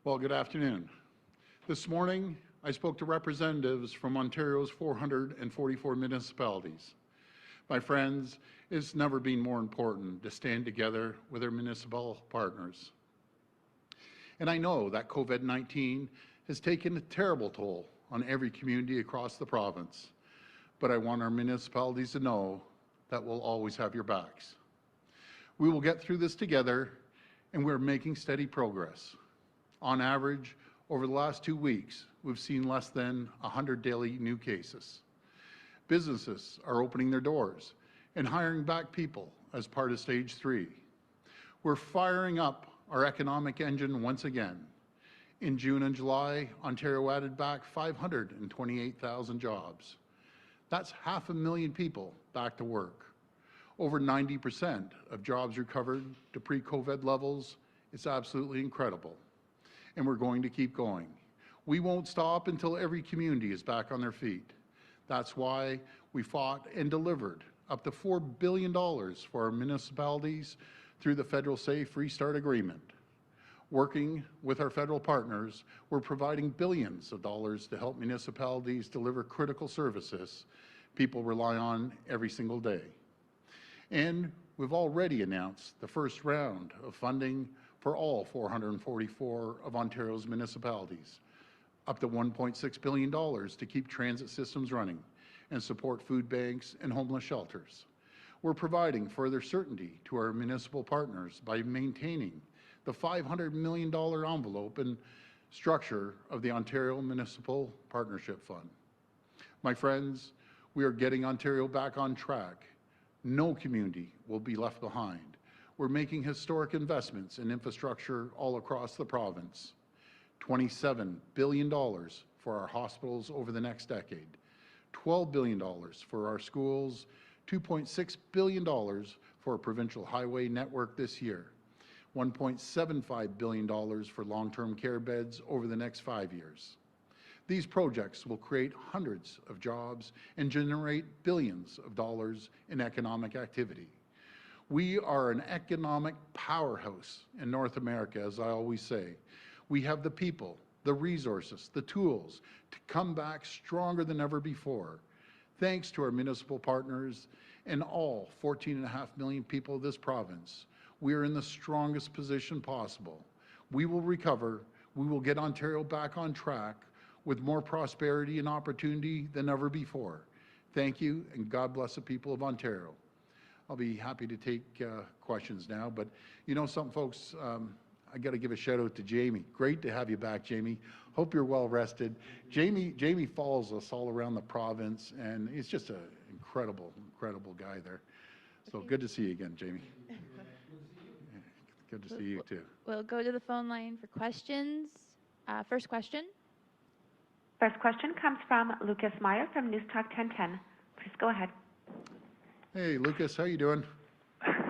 Well, good afternoon. This morning, I spoke to representatives from Ontario's 444 municipalities. My friends, it's never been more important to stand together with our municipal partners. And I know that COVID-19 has taken a terrible toll on every community across the province, but I want our municipalities to know that we'll always have your backs. We will get through this together, and we're making steady progress. On average, over the last 2 weeks, we've seen less than 100 daily new cases. Businesses are opening their doors and hiring back people as part of Stage 3. We're firing up our economic engine once again. In June and July, Ontario added back 528,000 jobs. That's 500,000 people back to work. Over 90% of jobs recovered to pre-COVID levels. It's absolutely incredible. And we're going to keep going. We won't stop until every community is back on their feet. That's why we fought and delivered up to $4 billion for our municipalities through the Federal Safe Restart Agreement. Working with our federal partners, we're providing billions of dollars to help municipalities deliver critical services people rely on every single day. And we've already announced the first round of funding for all 444 of Ontario's municipalities, up to $1.6 billion to keep transit systems running and support food banks and homeless shelters. We're providing further certainty to our municipal partners by maintaining the $500 million envelope and structure of the Ontario Municipal Partnership Fund. My friends, we are getting Ontario back on track. No community will be left behind. We're making historic investments in infrastructure all across the province. $27 billion for our hospitals over the next decade, $12 billion for our schools, $2.6 billion for a provincial highway network this year, $1.75 billion for long-term care beds over the next 5 years. These projects will create hundreds of jobs and generate billions of dollars in economic activity. We are an economic powerhouse in North America, as I always say. We have the people, the resources, the tools to come back stronger than ever before. Thanks to our municipal partners and all 14.5 million people of this province, we are in the strongest position possible. We will recover. We will get Ontario back on track with more prosperity and opportunity than ever before. Thank you, and God bless the people of Ontario. I'll be happy to take questions now, but you know something, folks, I got to give a shout out to Jamie. Great to have you back, Jamie. Hope you're well rested. Jamie follows us all around the province, and he's just an incredible guy there. So good to see you again, Jamie. Good to see you too. We'll go to the phone line for questions. First question. First question comes from Lucas Meyer from News Talk 1010. Please go ahead. Hey, Lucas, how you doing?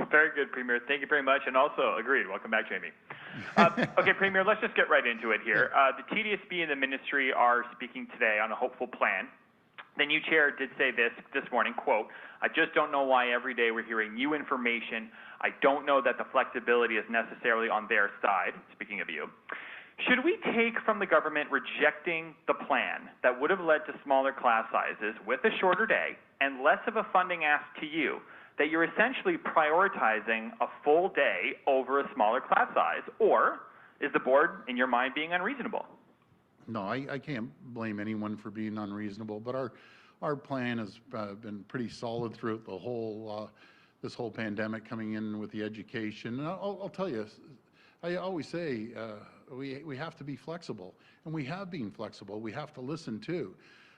Very good, Premier. Thank you very much. And also, agreed. Welcome back, Jamie. Okay, Premier, let's just get right into it here. The TDSB and the ministry are speaking today on a hopeful plan. The new chair did say this morning, quote, "I just don't know why every day we're hearing new information. I don't know that the flexibility is necessarily on their side," speaking of you. Should we take from the government rejecting the plan that would have led to smaller class sizes with a shorter day and less of a funding ask to you, that you're essentially prioritizing a full day over a smaller class size? Or is the board, in your mind, being unreasonable? No, I can't blame anyone for being unreasonable, but our plan has been pretty solid throughout the whole this whole pandemic coming in with the education. And I'll tell you, I always say we have to be flexible, and we have been flexible. We have to listen too.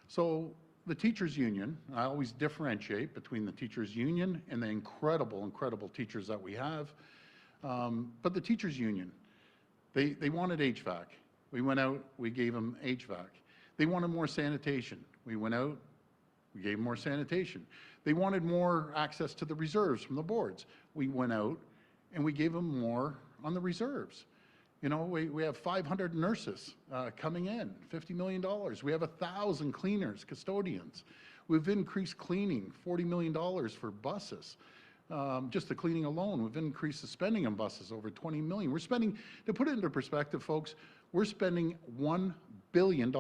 So the teachers union, I always differentiate between the teachers union and the incredible teachers that we have. But the teachers union, they wanted HVAC. We went out, we gave them HVAC. They wanted more sanitation. We went out, we gave them more sanitation. They wanted more access to the reserves from the boards. We went out and we gave them more on the reserves. You know, we have 500 nurses coming in, $50 million. We have 1,000 cleaners, custodians. We've increased cleaning, $40 million for buses. Just the cleaning alone, we've increased the spending on buses over $20 million. We're spending, to put it into perspective, folks, We're spending $1 billion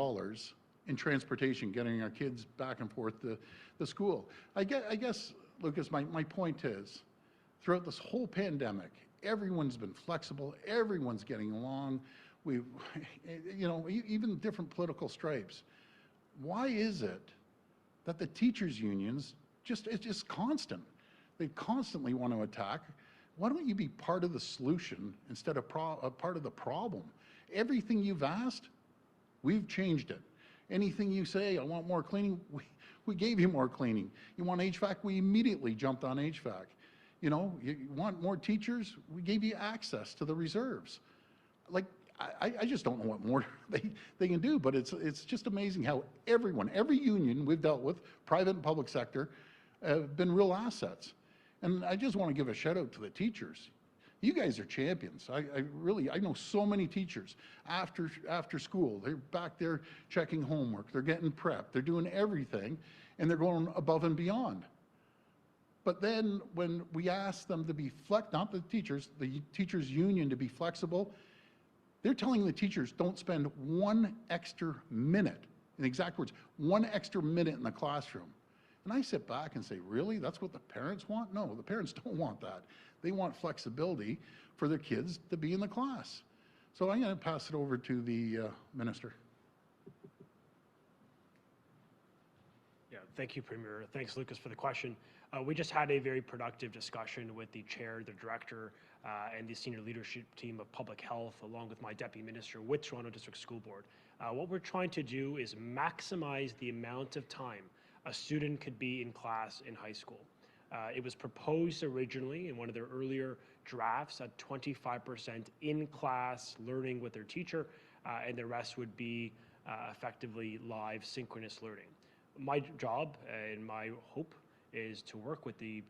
in transportation, getting our kids back and forth to school. I guess, Lucas, my point is, throughout this whole pandemic, everyone's been flexible, everyone's getting along. We've, you know, even different political stripes. Why is it that the teachers' unions it's just constant? They constantly want to attack. Why don't you be part of the solution instead of part of the problem? Everything you've asked, we've changed it. Anything you say, I want more cleaning, we gave you more cleaning. You want HVAC, we immediately jumped on HVAC. You know, you want more teachers, we gave you access to the reserves. Like, I just don't know what more they can do, but it's just amazing how every union we've dealt with, private and public sector, have been real assets. And I just want to give a shout out to the teachers. You guys are champions. I know so many teachers after school. They're back there checking homework. They're getting prepped. They're doing everything, and they're going above and beyond. But then when we ask them to be not the teachers union to be flexible, they're telling the teachers don't spend 1 extra minute, in exact words, 1 extra minute in the classroom. And I sit back and say, really? That's what the parents want? No, the parents don't want that. They want flexibility for their kids to be in the class. So I'm going to pass it over to the minister. Yeah, thank you, Premier. Thanks, Lucas, for the question. We just had a very productive discussion with the chair, the director, and the senior leadership team of public health, along with my deputy minister with Toronto District School Board. What we're trying to do is maximize the amount of time a student could be in class in high school. It was proposed originally in one of their earlier drafts at 25% in class learning with their teacher, and the rest would be effectively live synchronous learning. My job and my hope is to work with the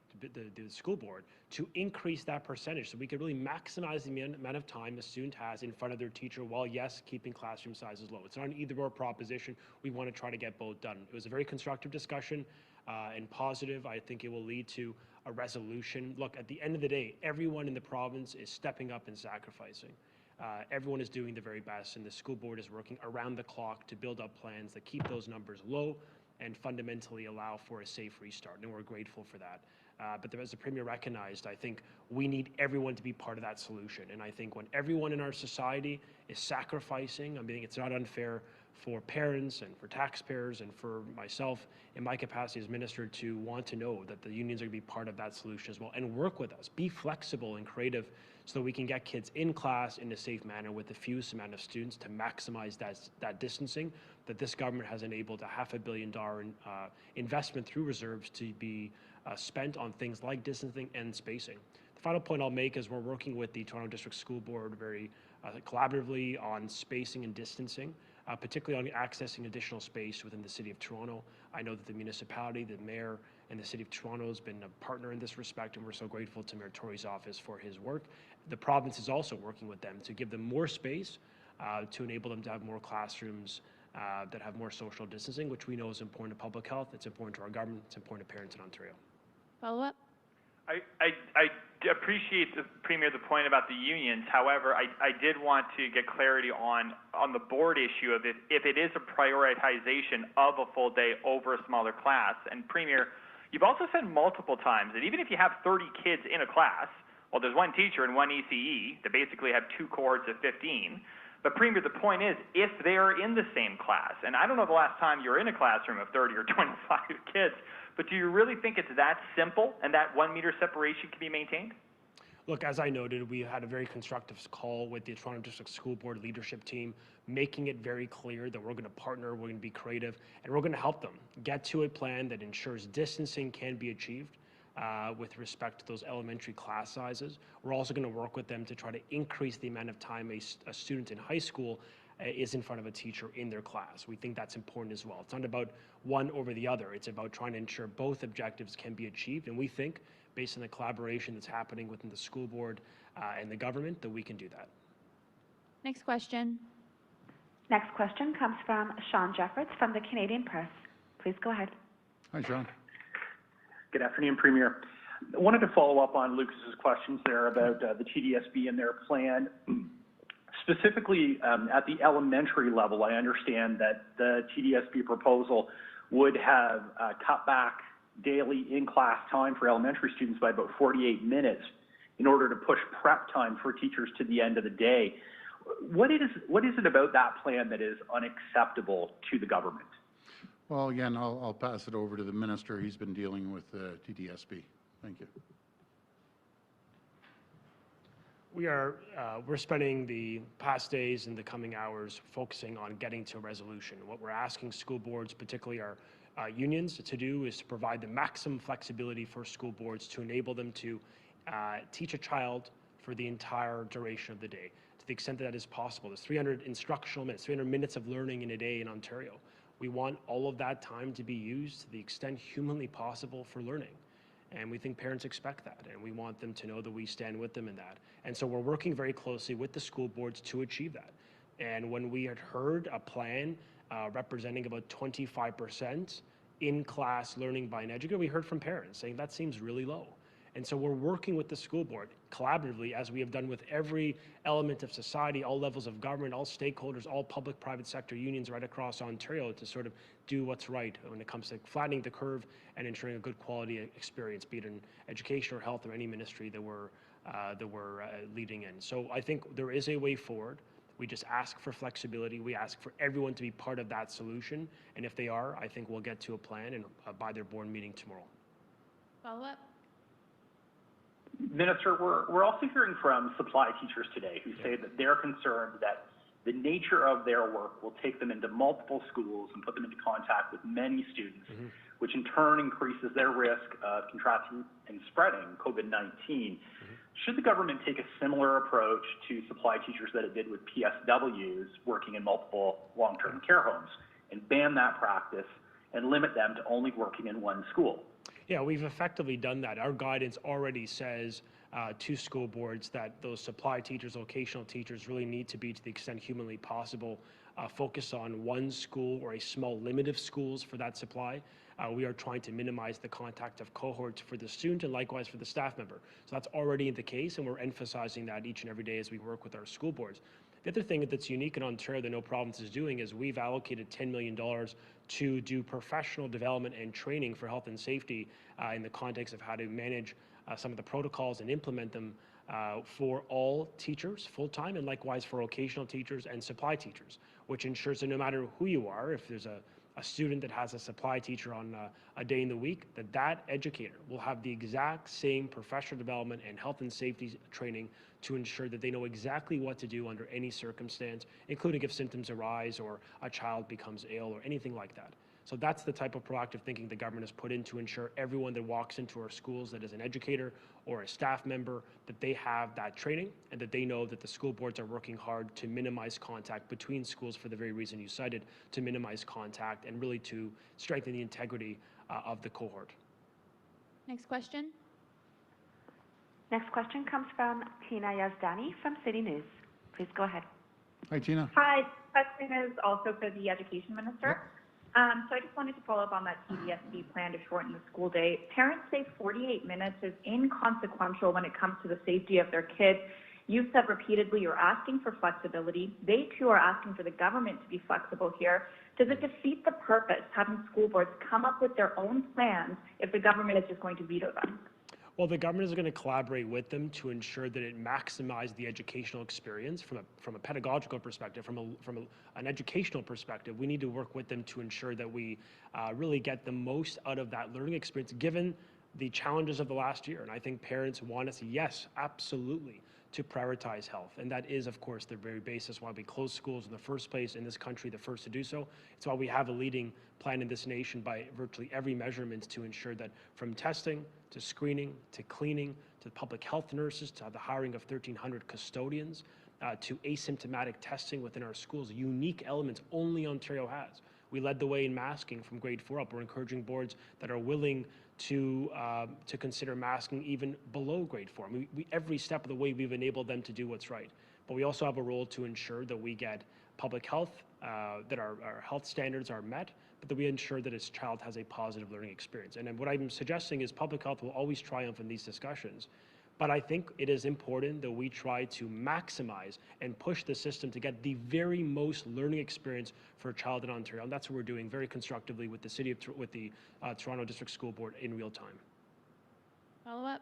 school board to increase that percentage so we can really maximize the amount of time a student has in front of their teacher while, yes, keeping classroom sizes low. It's not an either-or proposition. We want to try to get both done. It was a very constructive discussion and positive. I think it will lead to a resolution. Look, at the end of the day, everyone in the province is stepping up and sacrificing. Everyone is doing the very best, and the school board is working around the clock to build up plans that keep those numbers low and fundamentally allow for a safe restart, and we're grateful for that. But as the Premier recognized, I think we need everyone to be part of that solution, and I think when everyone in our society is sacrificing, I mean, it's not unfair for parents and for taxpayers and for myself in my capacity as minister to want to know that the unions are going to be part of that solution as well and work with us, be flexible and creative so that we can get kids in class in a safe manner with the fewest amount of students to maximize that distancing that this government has enabled a $500 million investment through reserves to be spent on things like distancing and spacing. The final point I'll make is we're working with the Toronto District School Board very collaboratively on spacing and distancing, particularly on accessing additional space within the City of Toronto. I know that the municipality, the mayor, and the City of Toronto has been a partner in this respect, and we're so grateful to Mayor Tory's office for his work. The province is also working with them to give them more space to enable them to have more classrooms that have more social distancing, which we know is important to public health, it's important to our government, it's important to parents in Ontario. Follow up? I appreciate, the Premier, the point about the unions. However, I did want to get clarity on the board issue of if it is a prioritization of a full day over a smaller class. And Premier, you've also said multiple times that even if you have 30 kids in a class, well, there's one teacher and one ECE that basically have 2 cohorts of 15. But Premier, the point is, if they're in the same class, and I don't know the last time you were in a classroom of 30 or 25 kids, but do you really think it's that simple and that 1 meter separation can be maintained? Look, as I noted, we had a very constructive call with the Toronto District School Board leadership team, making it very clear that we're going to partner, we're going to be creative, and we're going to help them get to a plan that ensures distancing can be achieved with respect to those elementary class sizes. We're also going to work with them to try to increase the amount of time a student in high school is in front of a teacher in their class. We think that's important as well. It's not about one over the other. It's about trying to ensure both objectives can be achieved. And we think, based on the collaboration that's happening within the school board and the government, that we can do that. Next question. Next question comes from Sean Jeffords from the Canadian Press. Please go ahead. Hi, Sean. Good afternoon, Premier. I wanted to follow up on Lucas's questions there about the TDSB and their plan. Specifically, at the elementary level, I understand that the TDSB proposal would have cut back daily in-class time for elementary students by about 48 minutes in order to push prep time for teachers to the end of the day. What is it about that plan that is unacceptable to the government? Well, again, I'll pass it over to the minister. He's been dealing with the TDSB. Thank you. We're spending the past days and the coming hours focusing on getting to a resolution. What we're asking school boards, particularly our unions, to do is to provide the maximum flexibility for school boards to enable them to teach a child for the entire duration of the day, to the extent that that is possible. There's 300 instructional minutes, 300 minutes of learning in a day in Ontario. We want all of that time to be used to the extent humanly possible for learning. And we think parents expect that, and we want them to know that we stand with them in that. And so we're working very closely with the school boards to achieve that. And when we had heard a plan representing about 25% in-class learning by an educator, we heard from parents saying that seems really low. And so we're working with the school board collaboratively, as we have done with every element of society, all levels of government, all stakeholders, all public-private sector unions right across Ontario, to sort of do what's right when it comes to flattening the curve and ensuring a good quality experience, be it in education or health or any ministry that we're leading in. So I think there is a way forward. We just ask for flexibility. We ask for everyone to be part of that solution. And if they are, I think we'll get to a plan and by their board meeting tomorrow. Follow up? Minister, we're also hearing from supply teachers today who say that they're concerned that the nature of their work will take them into multiple schools and put them into contact with many students, which in turn increases their risk of contracting and spreading COVID-19. Should the government take a similar approach to supply teachers that it did with PSWs working in multiple long-term care homes and ban that practice and limit them to only working in one school? Yeah, we've effectively done that. Our guidance already says to school boards that those supply teachers, vocational teachers really need to be, to the extent humanly possible, focus on one school or a small limit of schools for that supply. We are trying to minimize the contact of cohorts for the student and likewise for the staff member. So that's already the case, and we're emphasizing that each and every day as we work with our school boards. The other thing that's unique in Ontario that No Province is doing is we've allocated $10 million to do professional development and training for health and safety in the context of how to manage some of the protocols and implement them for all teachers full-time and likewise for vocational teachers and supply teachers, which ensures that no matter who you are, if there's a student that has a supply teacher on a day in the week, that educator will have the exact same professional development and health and safety training to ensure that they know exactly what to do under any circumstance, including if symptoms arise or a child becomes ill or anything like that. So that's the type of proactive thinking the government has put in to ensure everyone that walks into our schools that is an educator or a staff member, that they have that training and that they know that the school boards are working hard to minimize contact between schools for the very reason you cited, to minimize contact and really to strengthen the integrity of the cohort. Next question. Next question comes from Tina Yazdani from City News. Please go ahead. Hi, Tina. Hi, question is also for the Education Minister. So I just wanted to follow up on that TDSB plan to shorten the school day. Parents say 48 minutes is inconsequential when it comes to the safety of their kids. You've said repeatedly you're asking for flexibility. They too are asking for the government to be flexible here. Does it defeat the purpose having school boards come up with their own plans if the government is just going to veto them? Well, the government is going to collaborate with them to ensure that it maximizes the educational experience from a pedagogical perspective, from an educational perspective. We need to work with them to ensure that we really get the most out of that learning experience, given the challenges of the last year. And I think parents want us, yes, absolutely, to prioritize health. And that is, of course, the very basis why we closed schools in the first place in this country, the first to do so. It's why we have a leading plan in this nation by virtually every measurement to ensure that from testing to screening to cleaning to public health nurses to the hiring of 1,300 custodians to asymptomatic testing within our schools, unique elements only Ontario has. We led the way in masking from grade 4 up. We're encouraging boards that are willing to consider masking even below grade 4. Every step of the way, we've enabled them to do what's right. But we also have a role to ensure that we get public health, that our health standards are met, but that we ensure that its child has a positive learning experience. And what I'm suggesting is public health will always triumph in these discussions. But I think it is important that we try to maximize and push the system to get the very most learning experience for a child in Ontario. And that's what we're doing very constructively with the Toronto District School Board in real time. Follow up.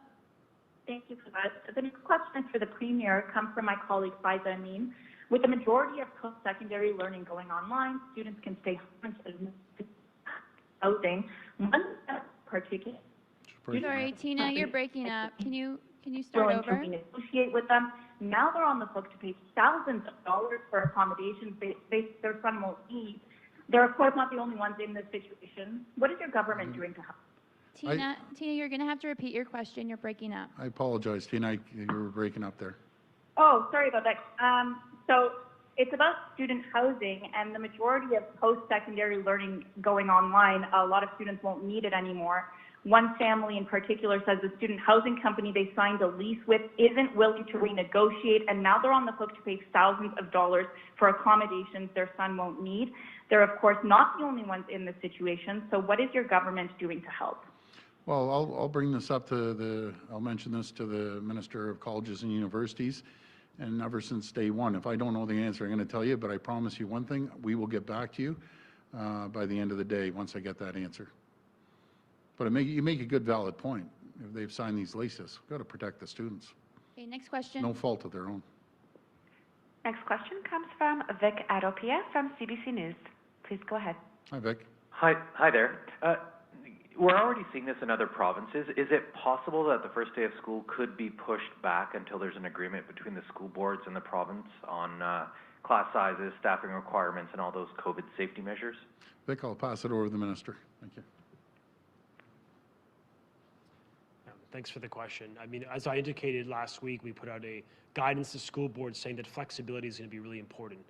Thank you for that. The next question for the Premier comes from my colleague Faiza Amin. With the majority of post-secondary learning going online, students can stay home and housing. One particular Sorry, Tina, you're breaking up. Can you start willing over? to negotiate with them. Now they're on the hook to pay thousands of dollars for accommodations their son won't need. They're of course not the only ones in this situation. What is your government doing to help? Tina, you're going to have to repeat your question. You're breaking up. I apologize, Tina, you were breaking up there. Oh, sorry about that. So it's about student housing, and the majority of post-secondary learning going online, a lot of students won't need it anymore. One family in particular says the student housing company they signed a lease with isn't willing to renegotiate, and now they're on the hook to pay thousands of dollars for accommodations their son won't need. They're, of course, not the only ones in this situation. So what is your government doing to help? Well, I'll bring this up I'll mention this to the Minister of Colleges and Universities, and ever since day one, if I don't know the answer, I'm going to tell you, but I promise you one thing, we will get back to you by the end of the day once I get that answer. But you make a good, valid point. If they've signed these leases, we've got to protect the students. Okay, next question. No fault of their own. Next question comes from Vic Adopia from CBC News. Please go ahead. Hi, Vic. Hi there. We're already seeing this in other provinces. Is it possible that the first day of school could be pushed back until there's an agreement between the school boards and the province on class sizes, staffing requirements, and all those COVID safety measures? Vic, I'll pass it over to the Minister. Thank you. Thanks for the question. I mean, as I indicated last week, we put out a guidance to school boards saying that flexibility is going to be really important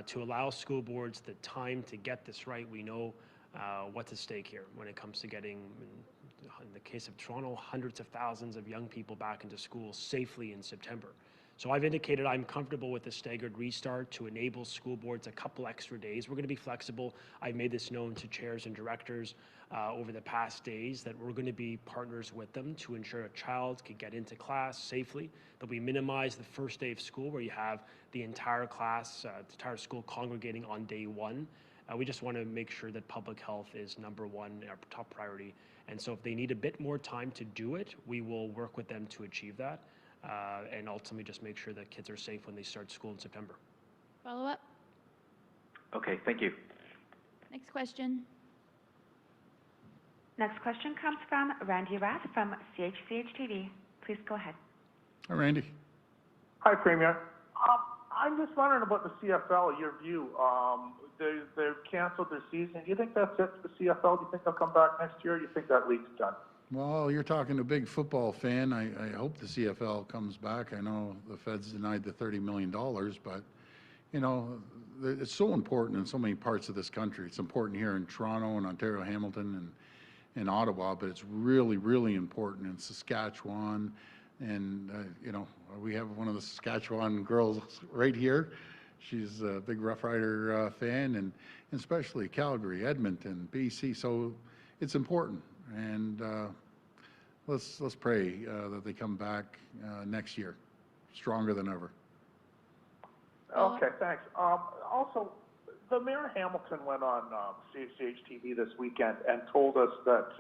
to allow school boards the time to get this right. We know what's at stake here when it comes to getting, in the case of Toronto, hundreds of thousands of young people back into school safely in September. So I've indicated I'm comfortable with the staggered restart to enable school boards a couple extra days. We're going to be flexible. I've made this known to chairs and directors over the past days that we're going to be partners with them to ensure a child can get into class safely, that we minimize the first day of school where you have the entire class, the entire school congregating on day one. We just want to make sure that public health is number one, our top priority. And so if they need a bit more time to do it, we will work with them to achieve that. And ultimately just make sure that kids are safe when they start school in September. Follow up. Okay, thank you. Next question. Next question comes from Randy Rath from CHCH-TV. Please go ahead. Hi, Randy. Hi, Premier. I'm just wondering about the CFL, your view. They've canceled their season. Do you think that's it for the CFL? Do you think they'll come back next year, or do you think that league's done? Well, you're talking to a big football fan. I hope the CFL comes back. I know the Feds denied the $30 million, but, you know, it's so important in so many parts of this country. It's important here in Toronto and Ontario, Hamilton, and Ottawa, but it's really, really important in Saskatchewan. And, you know, we have one of the Saskatchewan girls right here. She's a big Rough Rider fan, and especially Calgary, Edmonton, BC. So it's important. And let's pray that they come back next year, stronger than ever. Okay, thanks. Also, the Mayor of Hamilton went on CHCH-TV this weekend and told us that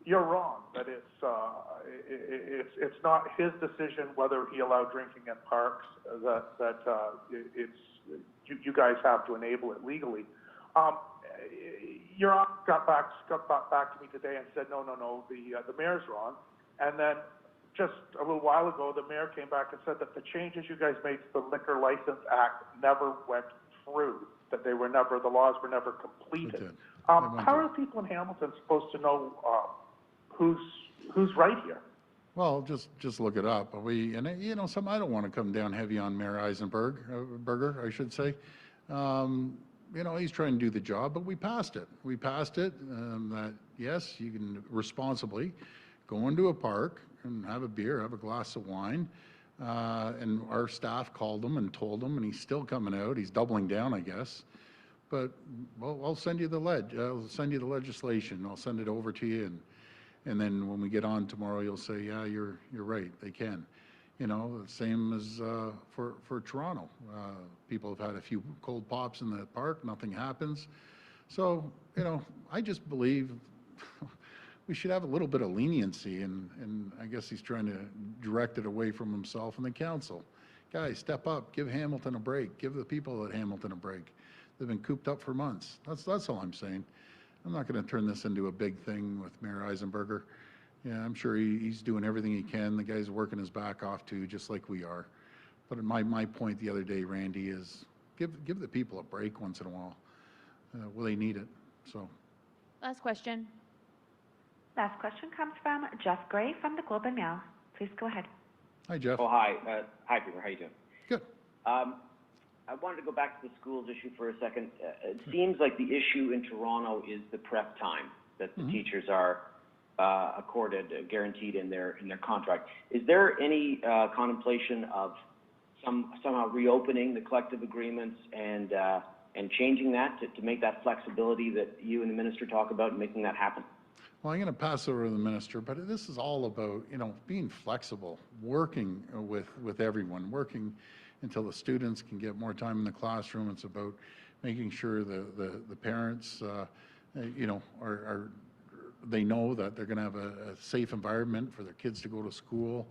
you're wrong, that it's not his decision whether he allowed drinking in parks, that you guys have to enable it legally. Your office got back to me today and said, no, the mayor's wrong. And then just a little while ago, the mayor came back and said that the changes you guys made to the Liquor License Act never went through, that the laws were never completed. How are people in Hamilton supposed to know who's right here? Well, just look it up. You know, I don't want to come down heavy on Mayor Eisenberger, I should say. You know, he's trying to do the job, but we passed it. We passed it that, yes, you can responsibly go into a park and have a beer, have a glass of wine. And our staff called him and told him, and he's still coming out. He's doubling down, I guess. But well, I'll send you the legislation. I'll send it over to you, And then when we get on tomorrow, you'll say, yeah, you're right, they can. You know, the same as for Toronto. People have had a few cold pops in the park, nothing happens. So, you know, I just believe we should have a little bit of leniency, and I guess he's trying to direct it away from himself and the council. Guys, step up, give Hamilton a break, give the people at Hamilton a break. They've been cooped up for months. That's all I'm saying. I'm not going to turn this into a big thing with Mayor Eisenberger. Yeah, I'm sure he's doing everything he can. The guy's working his back off too, just like we are. But my point the other day, Randy, is give the people a break once in a while. Well, they need it. So. Last question. Last question comes from Jeff Gray from the Globe and Mail. Please go ahead. Hi, Jeff. Oh, hi. Hi, Peter. How you doing? Good. I wanted to go back to the schools issue for a second. It seems like the issue in Toronto is the prep time that the teachers are accorded, guaranteed in their contract. Is there any contemplation of somehow reopening the collective agreements and changing that to make that flexibility that you and the minister talk about and making that happen? Well, I'm going to pass over to the minister, but this is all about, you know, being flexible, working with everyone, working until the students can get more time in the classroom. It's about making sure the parents, you know, they know that they're going to have a safe environment for their kids to go to school.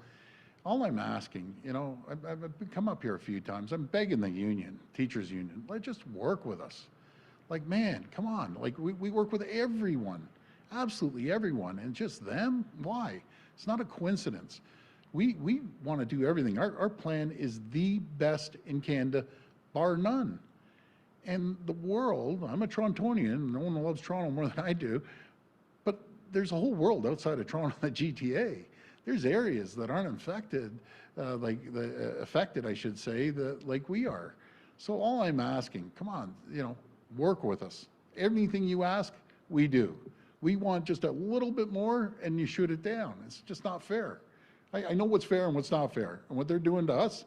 All I'm asking, you know, I've come up here a few times. I'm begging the union, teachers union, let's just work with us. Like, man, come on. Like, we work with everyone, absolutely everyone, and just them? Why? It's not a coincidence. We want to do everything. Our plan is the best in Canada, bar none. And the world, I'm a Torontonian, no one loves Toronto more than I do, but there's a whole world outside of Toronto, the GTA. There's areas that aren't affected, affected, I should say, like we are. So all I'm asking, come on, you know, work with us. Anything you ask, we do. We want just a little bit more, and you shoot it down. It's just not fair. I know what's fair and what's not fair. And what they're doing to us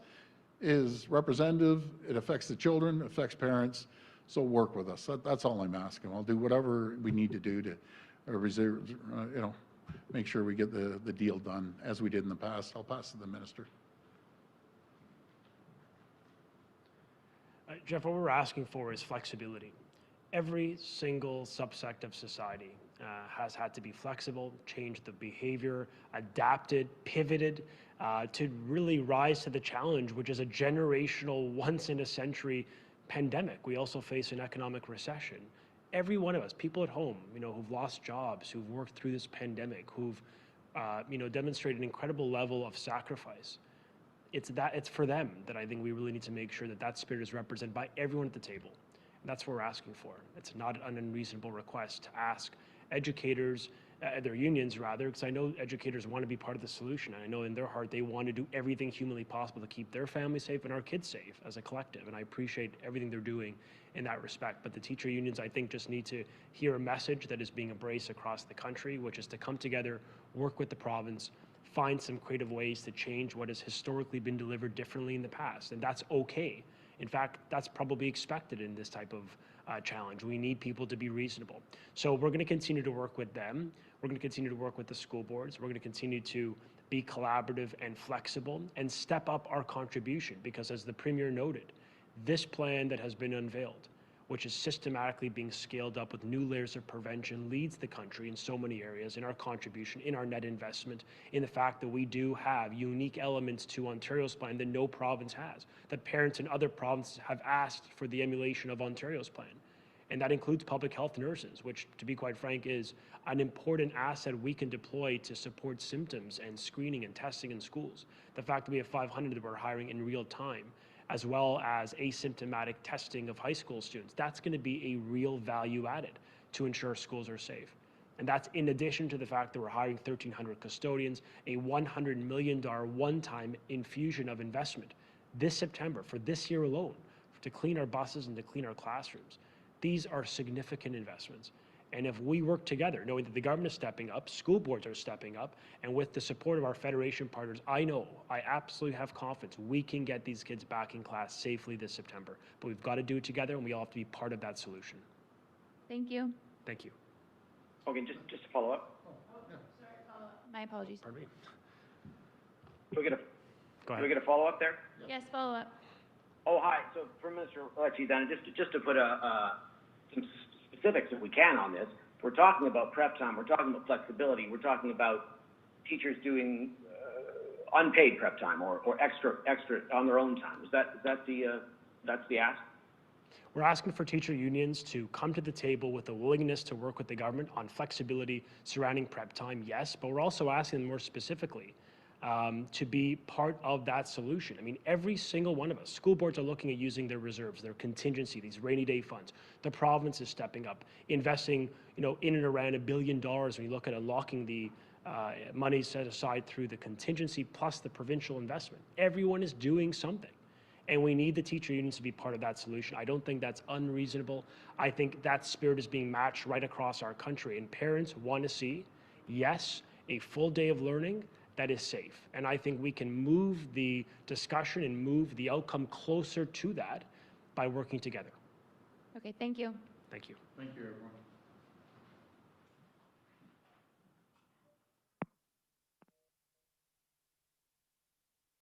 is representative. It affects the children, affects parents. So work with us. That's all I'm asking. I'll do whatever we need to do to reserve, you know, make sure we get the deal done as we did in the past. I'll pass to the minister. Jeff, what we're asking for is flexibility. Every single subsect of society has had to be flexible, change the behavior, adapted, pivoted to really rise to the challenge, which is a generational, once-in-a-century pandemic. We also face an economic recession. Every one of us, people at home, you know, who've lost jobs, who've worked through this pandemic, who've, you know, demonstrated an incredible level of sacrifice. It's for them that I think we really need to make sure that spirit is represented by everyone at the table. And that's what we're asking for. It's not an unreasonable request to ask educators, their unions rather, because I know educators want to be part of the solution. And I know in their heart they want to do everything humanly possible to keep their families safe and our kids safe as a collective. And I appreciate everything they're doing in that respect. But the teacher unions, I think, just need to hear a message that is being embraced across the country, which is to come together, work with the province, find some creative ways to change what has historically been delivered differently in the past. And that's okay. In fact, that's probably expected in this type of challenge. We need people to be reasonable. So we're going to continue to work with them. We're going to continue to work with the school boards. We're going to continue to be collaborative and flexible and step up our contribution, because as the Premier noted, this plan that has been unveiled, which is systematically being scaled up with new layers of prevention, leads the country in so many areas in our contribution, in our net investment, in the fact that we do have unique elements to Ontario's plan that no province has, that parents in other provinces have asked for the emulation of Ontario's plan. And that includes public health nurses, which, to be quite frank, is an important asset we can deploy to support symptoms and screening and testing in schools. The fact that we have 500 that we're hiring in real time, as well as asymptomatic testing of high school students, that's going to be a real value added to ensure schools are safe. And that's in addition to the fact that we're hiring 1,300 custodians, a $100 million one-time infusion of investment this September for this year alone to clean our buses and to clean our classrooms. These are significant investments. And if we work together, knowing that the government is stepping up, school boards are stepping up, and with the support of our federation partners, I absolutely have confidence we can get these kids back in class safely this September. But we've got to do it together, and we all have to be part of that solution. Thank you. Thank you. Okay, just to follow up. My apologies. Pardon me. Do we get a, Go do we ahead. get a follow-up there? Yes, follow up. Oh, hi. So for Mr. Lecce, then, just to put some specifics, if we can, on this, we're talking about prep time, we're talking about flexibility, we're talking about teachers doing unpaid prep time or extra on their own time. That's the ask? We're asking for teacher unions to come to the table with a willingness to work with the government on flexibility surrounding prep time, yes, but we're also asking them more specifically to be part of that solution. I mean, every single one of us, school boards are looking at using their reserves, their contingency, these rainy day funds. The province is stepping up, investing, in and around $1 billion when you look at unlocking the money set aside through the contingency plus the provincial investment. Everyone is doing something. And we need the teacher unions to be part of that solution. I don't think that's unreasonable. I think that spirit is being matched right across our country. And parents want to see, yes, a full day of learning that is safe. And I think we can move the discussion and move the outcome closer to that by working together. Okay, thank you. Thank you. Thank you, everyone.